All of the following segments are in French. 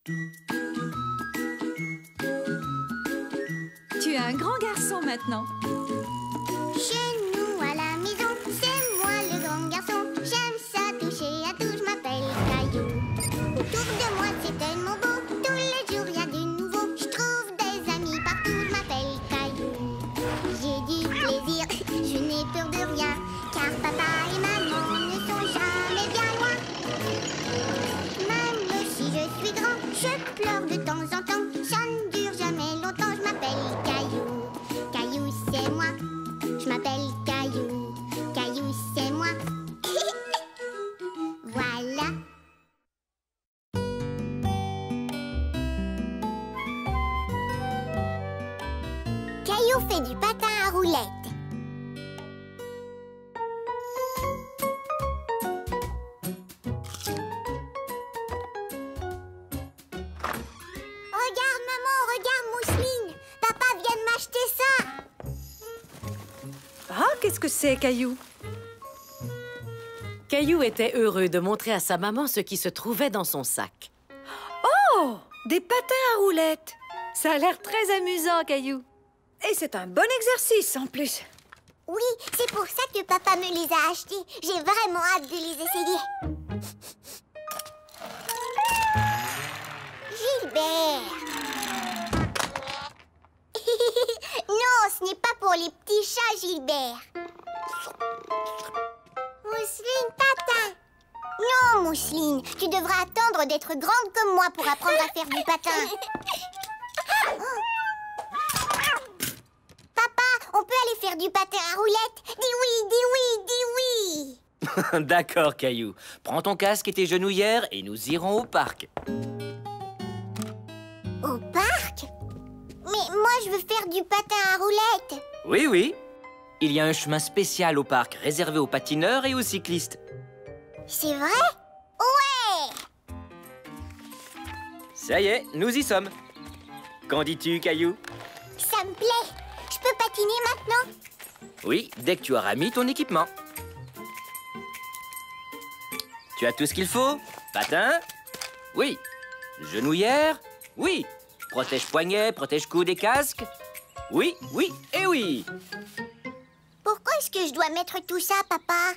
Tu es un grand garçon maintenant. Chez nous à la maison, c'est moi le grand garçon. J'aime ça toucher à tout, je m'appelle Caillou. Autour de moi c'est tellement beau, tous les jours il y a du nouveau. Je trouve des amis partout, je m'appelle Caillou. J'ai du plaisir, je n'ai peur de rien, car papa et maman ne sont jamais bien loin. Même si je suis grand, je pleure de temps en temps. Ça ne dure jamais longtemps, je m'appelle Caillou. Caillou c'est moi, je m'appelle Caillou. Caillou c'est moi. Voilà. Caillou fait du patin à roulettes. Regarde maman, regarde Mousseline. Papa vient de m'acheter ça. Ah, qu'est-ce que c'est, Caillou? Caillou était heureux de montrer à sa maman ce qui se trouvait dans son sac. Oh, des patins à roulettes. Ça a l'air très amusant, Caillou. Et c'est un bon exercice, en plus. Oui, c'est pour ça que papa me les a achetés. J'ai vraiment hâte de les essayer. Gilbert. Non, ce n'est pas pour les petits chats, Gilbert. Mousseline, patin. Non, Mousseline, tu devras attendre d'être grande comme moi pour apprendre à faire du patin. Papa, on peut aller faire du patin à roulettes? Dis oui, dis oui, dis oui. D'accord, Caillou. Prends ton casque et tes genouillères et nous irons au parc. Au parc? Mais moi, je veux faire du patin à roulettes. Oui, oui. Il y a un chemin spécial au parc réservé aux patineurs et aux cyclistes. C'est vrai? Ouais! Ça y est, nous y sommes. Qu'en dis-tu, Caillou? Ça me plaît. Je peux patiner maintenant? Oui, dès que tu auras mis ton équipement. Tu as tout ce qu'il faut? Patin? Oui. Genouillère? Oui. Protège-poignet, protège-coude et casque? Oui, oui et oui. Pourquoi est-ce que je dois mettre tout ça, papa?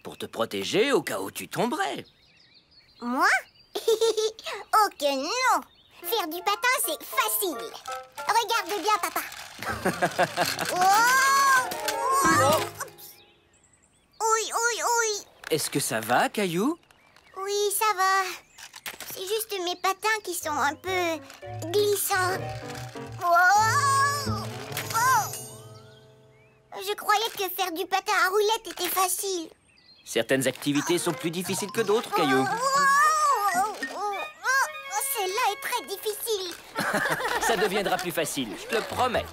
Pour te protéger au cas où tu tomberais. Moi? Oh que non! Faire du patin, c'est facile. Regarde bien, papa. Oh! Oh. Oui, oui, oui. Est-ce que ça va, Caillou? Oui, ça va. C'est juste mes patins qui sont un peu glissants. Oh! Oh! Je croyais que faire du patin à roulettes était facile. Certaines activités sont plus difficiles que d'autres, Caillou. Celle-là est très difficile. Ça deviendra plus facile, je te le promets.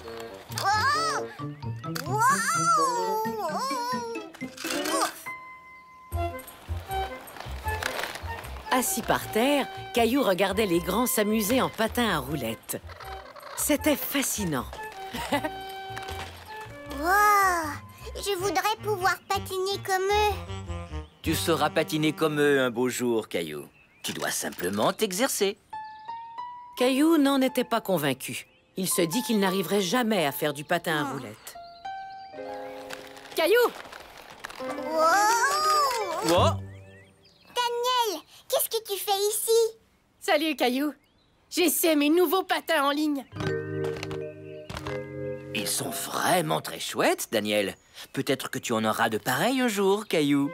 Assis par terre, Caillou regardait les grands s'amuser en patin à roulettes. C'était fascinant. Wow! Je voudrais pouvoir patiner comme eux. Tu sauras patiner comme eux un beau jour, Caillou. Tu dois simplement t'exercer. Caillou n'en était pas convaincu. Il se dit qu'il n'arriverait jamais à faire du patin à roulettes. Caillou! Wow! Oh! Daniel, qu'est-ce que tu fais ici? Salut, Caillou. J'essaie mes nouveaux patins en ligne. Ils sont vraiment très chouettes, Daniel. Peut-être que tu en auras de pareils un jour, Caillou.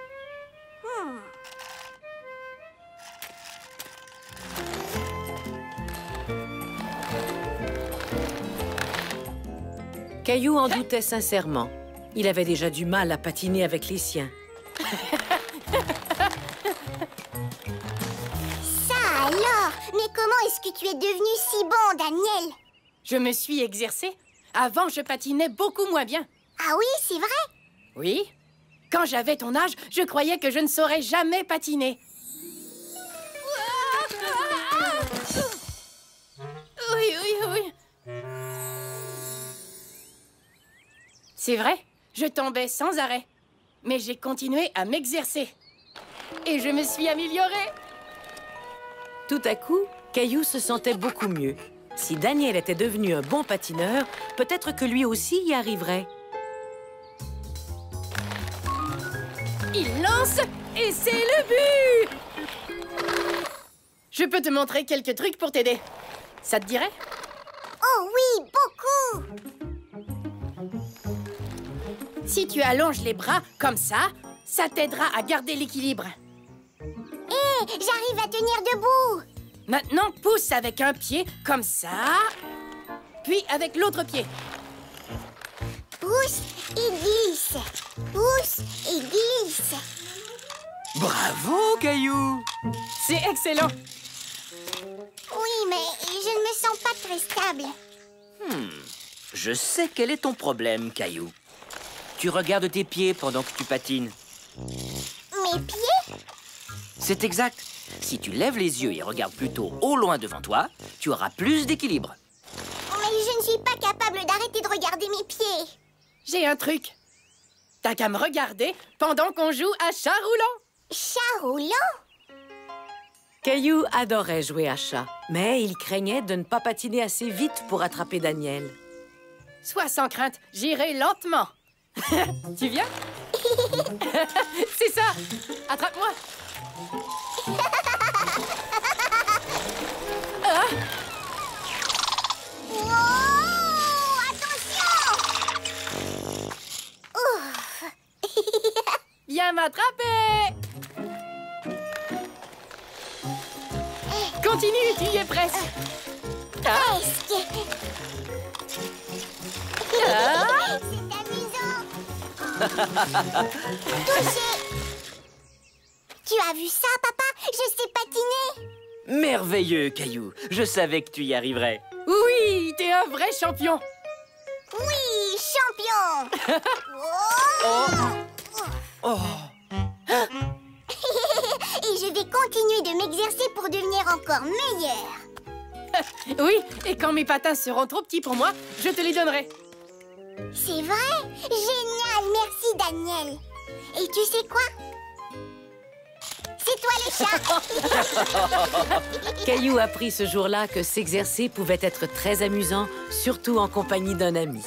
Caillou en doutait sincèrement. Il avait déjà du mal à patiner avec les siens. Ça alors? Mais comment est-ce que tu es devenu si bon, Daniel? Je me suis exercée. Avant, je patinais beaucoup moins bien. Ah oui, c'est vrai? Oui. Quand j'avais ton âge, je croyais que je ne saurais jamais patiner. Oui, oui, oui. C'est vrai, je tombais sans arrêt. Mais j'ai continué à m'exercer. Et je me suis améliorée. Tout à coup, Caillou se sentait beaucoup mieux. Si Daniel était devenu un bon patineur, peut-être que lui aussi y arriverait. Il lance et c'est le but! Je peux te montrer quelques trucs pour t'aider. Ça te dirait? Oh oui, beaucoup! Si tu allonges les bras comme ça t'aidera à garder l'équilibre. Hé, j'arrive à tenir debout! Maintenant, pousse avec un pied comme ça, puis avec l'autre pied. Pousse et glisse. Pousse et glisse. Bravo, Caillou! C'est excellent. Oui, mais je ne me sens pas très stable. Je sais quel est ton problème, Caillou. Tu regardes tes pieds pendant que tu patines. Mes pieds? C'est exact. Si tu lèves les yeux et regardes plutôt au loin devant toi, tu auras plus d'équilibre. Mais je ne suis pas capable d'arrêter de regarder mes pieds. J'ai un truc. T'as qu'à me regarder pendant qu'on joue à chat roulant. Chat roulant? Caillou adorait jouer à chat, mais il craignait de ne pas patiner assez vite pour attraper Daniel. Sois sans crainte, j'irai lentement. Tu viens? C'est ça! Attrape-moi! Ah! Oh, attention! Ouf. Viens m'attraper! Continue, tu y es presque. Ah! Presque. Ah! C'est amusant. Touché. Tu as vu ça, papa? Je sais patiner. Merveilleux, Caillou. Je savais que tu y arriverais. Oui, t'es un vrai champion. Oui, champion. Oh! Oh! Et je vais continuer de m'exercer pour devenir encore meilleure. Oui, et quand mes patins seront trop petits pour moi, je te les donnerai. C'est vrai? Génial, merci Daniel. Et tu sais quoi? C'est toi le chat. Caillou apprit ce jour-là que s'exercer pouvait être très amusant, surtout en compagnie d'un ami.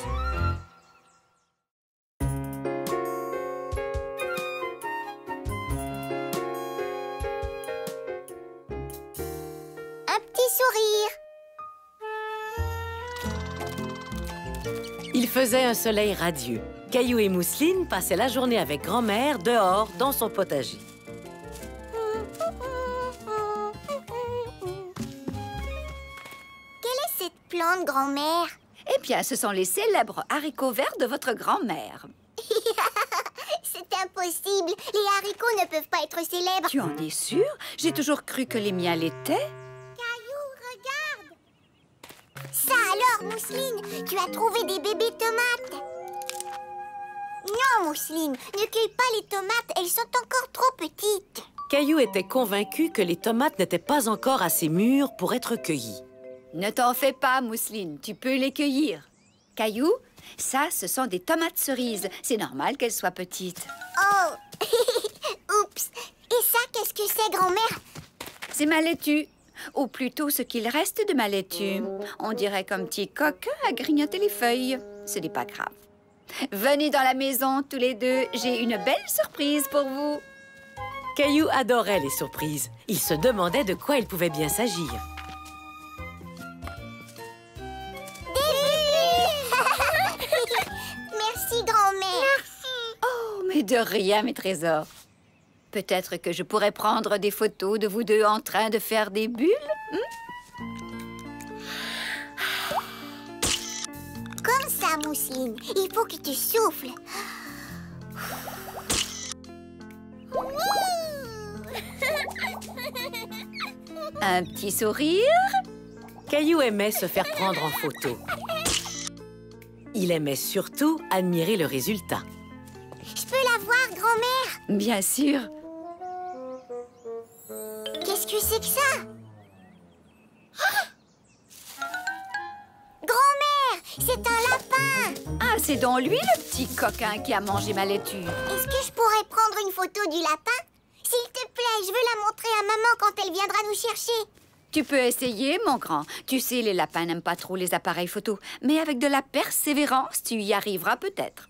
Un petit sourire. Il faisait un soleil radieux. Caillou et Mousseline passaient la journée avec grand-mère dehors dans son potager. Quelle est cette plante, grand-mère? Eh bien, ce sont les célèbres haricots verts de votre grand-mère. C'est impossible. Les haricots ne peuvent pas être célèbres. Tu en es sûre? J'ai toujours cru que les miens l'étaient. Caillou, regarde. Ça alors, Mousseline, tu as trouvé des bébés tomates. Non, Mousseline, ne cueille pas les tomates, elles sont encore trop petites. Caillou était convaincu que les tomates n'étaient pas encore assez mûres pour être cueillies. Ne t'en fais pas, Mousseline, tu peux les cueillir. Caillou, ça, ce sont des tomates cerises. C'est normal qu'elles soient petites. Oh. Oups. Et ça, qu'est-ce que c'est, grand-mère? C'est ma laitue. Ou plutôt ce qu'il reste de ma laitue. On dirait qu'un petit coquin a grignoté les feuilles. Ce n'est pas grave. Venez dans la maison, tous les deux. J'ai une belle surprise pour vous. Caillou adorait les surprises. Il se demandait de quoi il pouvait bien s'agir. Merci, grand-mère. Oh, mais de rien, mes trésors. Peut-être que je pourrais prendre des photos de vous deux en train de faire des bulles. Comme ça, Mousseline. Il faut que tu souffles. Un petit sourire. Caillou aimait se faire prendre en photo. Il aimait surtout admirer le résultat. Je peux la voir, grand-mère? Bien sûr. Qu'est-ce que c'est que ça? Ah! Grand-mère, c'est un lapin. Ah, c'est donc lui, le petit coquin qui a mangé ma laitue. Est-ce que je pourrais prendre une photo du lapin? S'il te plaît, je veux la montrer à maman quand elle viendra nous chercher. Tu peux essayer, mon grand. Tu sais, les lapins n'aiment pas trop les appareils photo. Mais avec de la persévérance, tu y arriveras peut-être.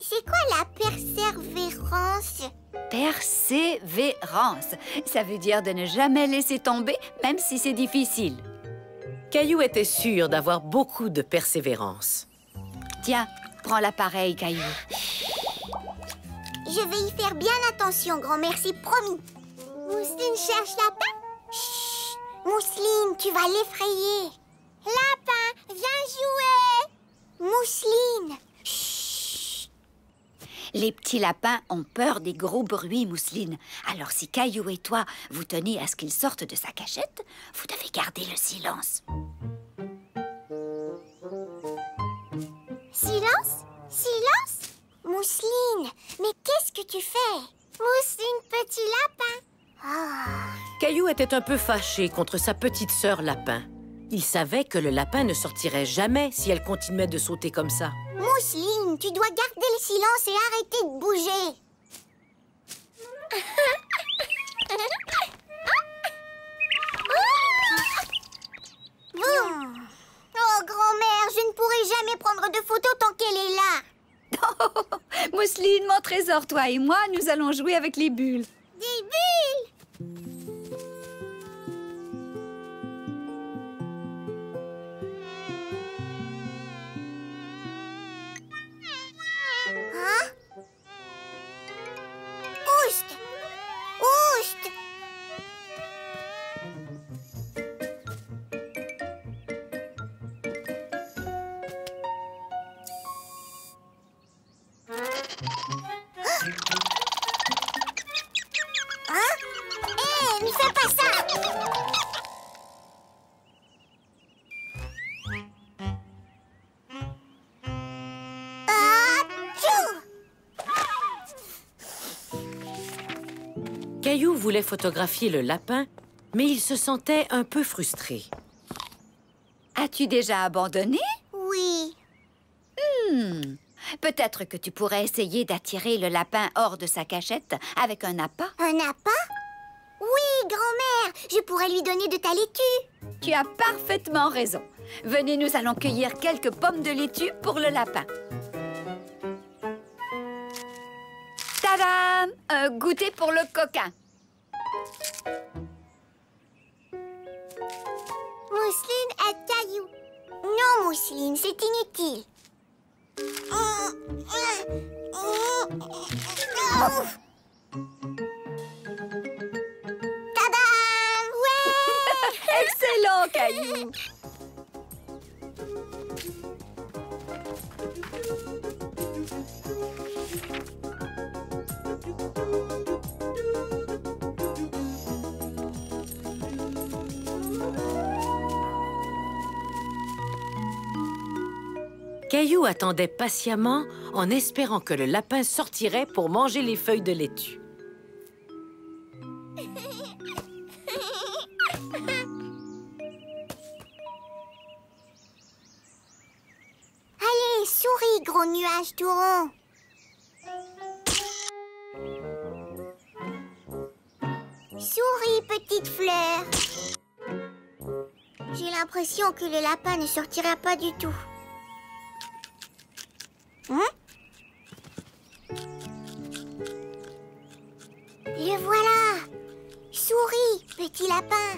C'est quoi la persévérance? Persévérance. Ça veut dire de ne jamais laisser tomber, même si c'est difficile. Caillou était sûr d'avoir beaucoup de persévérance. Tiens, prends l'appareil, Caillou. Je vais y faire bien attention, grand-mère, c'est promis. Mousseline cherche lapin. Chut, Mousseline, tu vas l'effrayer. Lapin, viens jouer. Mousseline. Chut. Les petits lapins ont peur des gros bruits, Mousseline. Alors si Caillou et toi, vous tenez à ce qu'il sorte de sa cachette, vous devez garder le silence. Silence? Silence? Mousseline, mais qu'est-ce que tu fais? Mousseline, petit lapin. Caillou était un peu fâché contre sa petite sœur lapin. Il savait que le lapin ne sortirait jamais si elle continuait de sauter comme ça. Mousseline, tu dois garder le silence et arrêter de bouger. Boum. Oh, grand-mère, je ne pourrai jamais prendre de photos tant qu'elle est là. Mousseline, mon trésor, toi et moi, nous allons jouer avec les bulles. Des bulles. Hein? Oust! Oust! Hein? Hé, ne fais pas ça! Caillou voulait photographier le lapin, mais il se sentait un peu frustré. As-tu déjà abandonné? Oui. Peut-être que tu pourrais essayer d'attirer le lapin hors de sa cachette avec un appât. Un appât? Oui, grand-mère, je pourrais lui donner de ta laitue. Tu as parfaitement raison. Venez, nous allons cueillir quelques pommes de laitue pour le lapin. Tadam! Un goûter pour le coquin. Mousseline à Caillou. Non, Mousseline, c'est inutile. Tadam! Ouais! Excellent, Caillou! Caillou attendait patiemment en espérant que le lapin sortirait pour manger les feuilles de laitue. Allez, souris, gros nuage tout rond. Souris, petite fleur. J'ai l'impression que le lapin ne sortira pas du tout. Le voilà. Souris, petit lapin.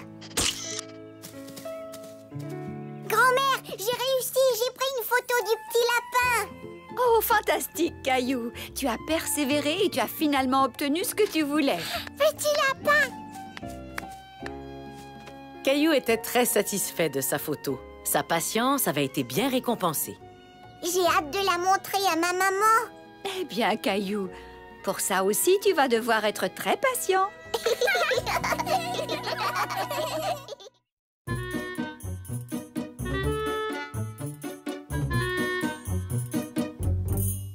Grand-mère, j'ai réussi. J'ai pris une photo du petit lapin. Oh, fantastique, Caillou! Tu as persévéré et tu as finalement obtenu ce que tu voulais. Petit lapin. Caillou était très satisfait de sa photo. Sa patience avait été bien récompensée. J'ai hâte de la montrer à ma maman. Eh bien, Caillou, pour ça aussi, tu vas devoir être très patient.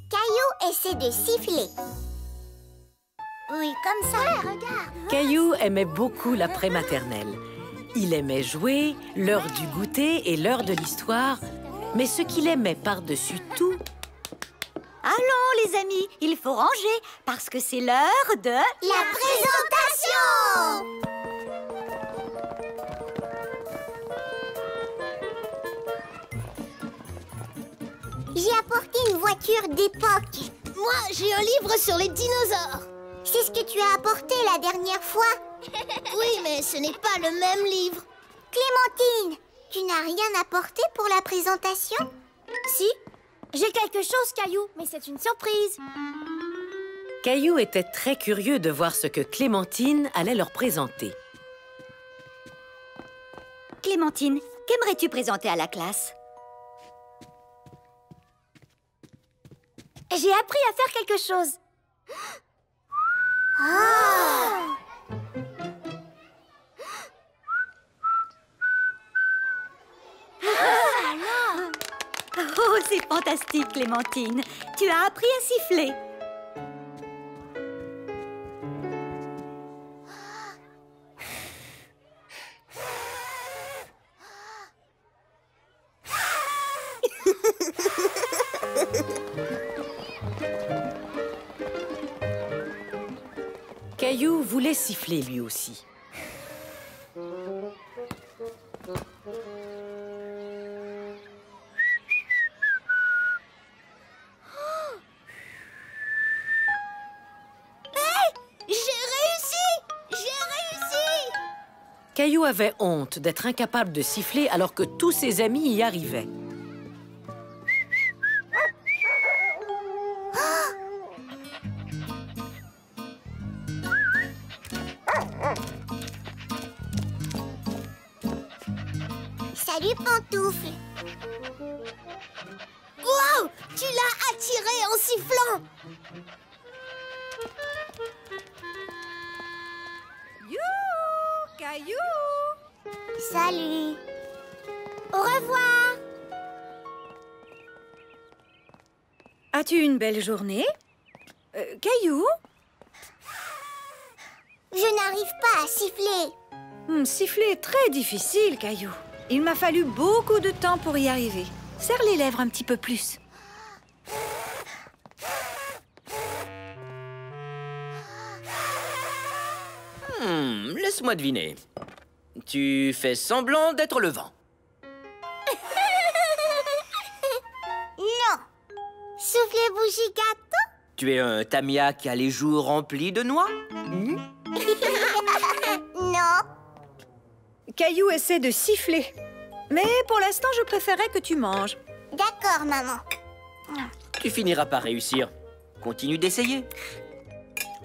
Caillou essaie de siffler. Oui, comme ça, regarde. Caillou aimait beaucoup l'après-maternelle. Il aimait jouer, l'heure du goûter et l'heure de l'histoire, mais ce qu'il aimait par-dessus tout... Allons, les amis, il faut ranger, parce que c'est l'heure de... La présentation! J'ai apporté une voiture d'époque. Moi, j'ai un livre sur les dinosaures. C'est ce que tu as apporté la dernière fois. Oui, mais ce n'est pas le même livre. Clémentine, tu n'as rien apporté pour la présentation? Si, j'ai quelque chose, Caillou, mais c'est une surprise. Caillou était très curieux de voir ce que Clémentine allait leur présenter. Clémentine, qu'aimerais-tu présenter à la classe? J'ai appris à faire quelque chose. Oh, c'est fantastique, Clémentine. Tu as appris à siffler. Caillou voulait siffler lui aussi. Caillou avait honte d'être incapable de siffler alors que tous ses amis y arrivaient. Salut, Pantoufle. Wow! Tu l'as attiré en sifflant! Youhou, Caillou! Salut. Au revoir! As-tu une belle journée? Caillou? Je n'arrive pas à siffler. Siffler est très difficile, Caillou. Il m'a fallu beaucoup de temps pour y arriver. Serre les lèvres un petit peu plus. Laisse-moi deviner. Tu fais semblant d'être le vent. Non. Soufflez bougie gâteau. Tu es un Tamia qui a les joues remplies de noix? Non. Caillou essaie de siffler. Mais pour l'instant, je préférais que tu manges. D'accord, maman. Tu finiras par réussir. Continue d'essayer.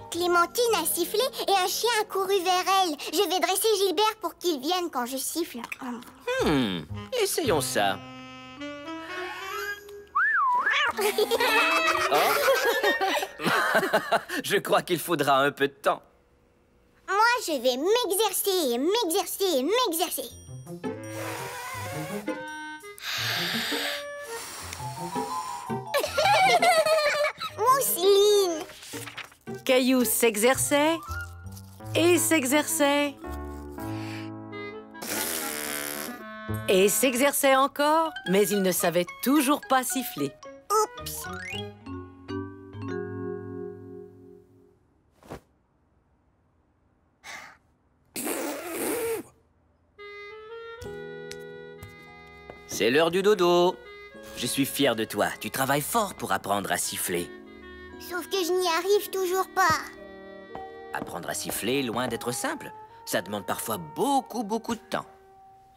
Clémentine a sifflé et un chien a couru vers elle. Je vais dresser Gilbert pour qu'il vienne quand je siffle. Essayons ça. Oh. Je crois qu'il faudra un peu de temps. Moi, je vais m'exercer, m'exercer, m'exercer. Mousseline. Caillou s'exerçait et s'exerçait. Et s'exerçait encore, mais il ne savait toujours pas siffler. Oups. C'est l'heure du dodo. Je suis fier de toi. Tu travailles fort pour apprendre à siffler. Sauf que je n'y arrive toujours pas. Apprendre à siffler, loin d'être simple. Ça demande parfois beaucoup de temps.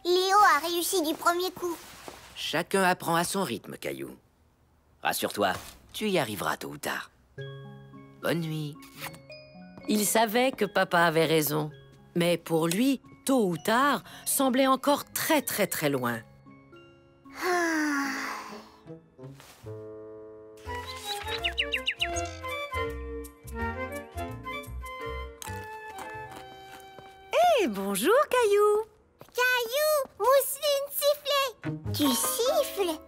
Léo a réussi du premier coup. Chacun apprend à son rythme, Caillou. Rassure-toi, tu y arriveras tôt ou tard. Bonne nuit. Il savait que papa avait raison. Mais pour lui, tôt ou tard, semblait encore très loin. Hey, bonjour, Caillou. Caillou, Mousseline sifflait. Tu siffles?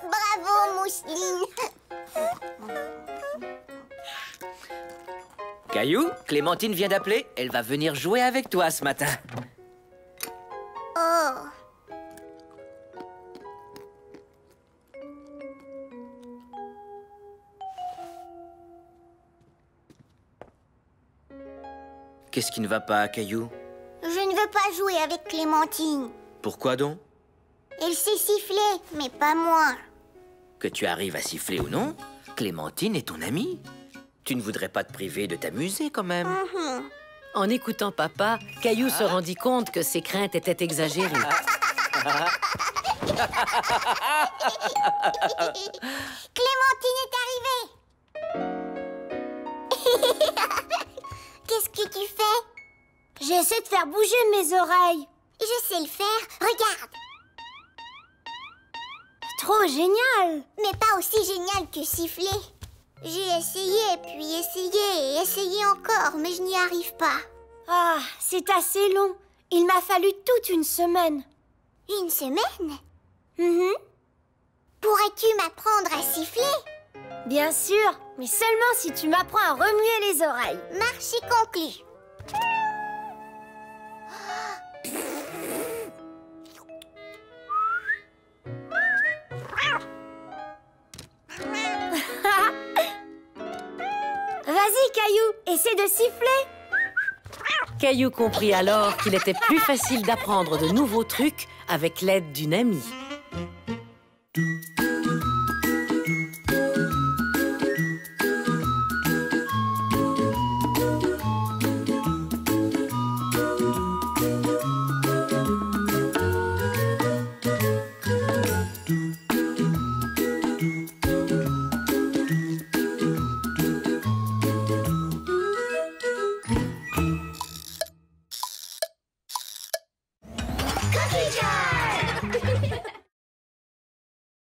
Bravo, Mousseline. Caillou, Clémentine vient d'appeler. Elle va venir jouer avec toi ce matin. Oh. Qu'est-ce qui ne va pas, Caillou? Je ne veux pas jouer avec Clémentine. Pourquoi donc? Elle sait siffler, mais pas moi. Que tu arrives à siffler ou non, Clémentine est ton amie. Tu ne voudrais pas te priver de t'amuser quand même. En écoutant papa, Caillou se rendit compte que ses craintes étaient exagérées. Clémentine est arrivée. Qu'est-ce que tu fais? J'essaie de faire bouger mes oreilles. Je sais le faire. Regarde. Trop génial. Mais pas aussi génial que siffler. J'ai essayé, puis essayé et essayé encore, mais je n'y arrive pas. Ah, c'est assez long. Il m'a fallu toute une semaine. Une semaine? Pourrais-tu m'apprendre à siffler? Bien sûr, mais seulement si tu m'apprends à remuer les oreilles. Marché conclu. Vas-y, Caillou, essaie de siffler. Caillou comprit alors qu'il était plus facile d'apprendre de nouveaux trucs avec l'aide d'une amie.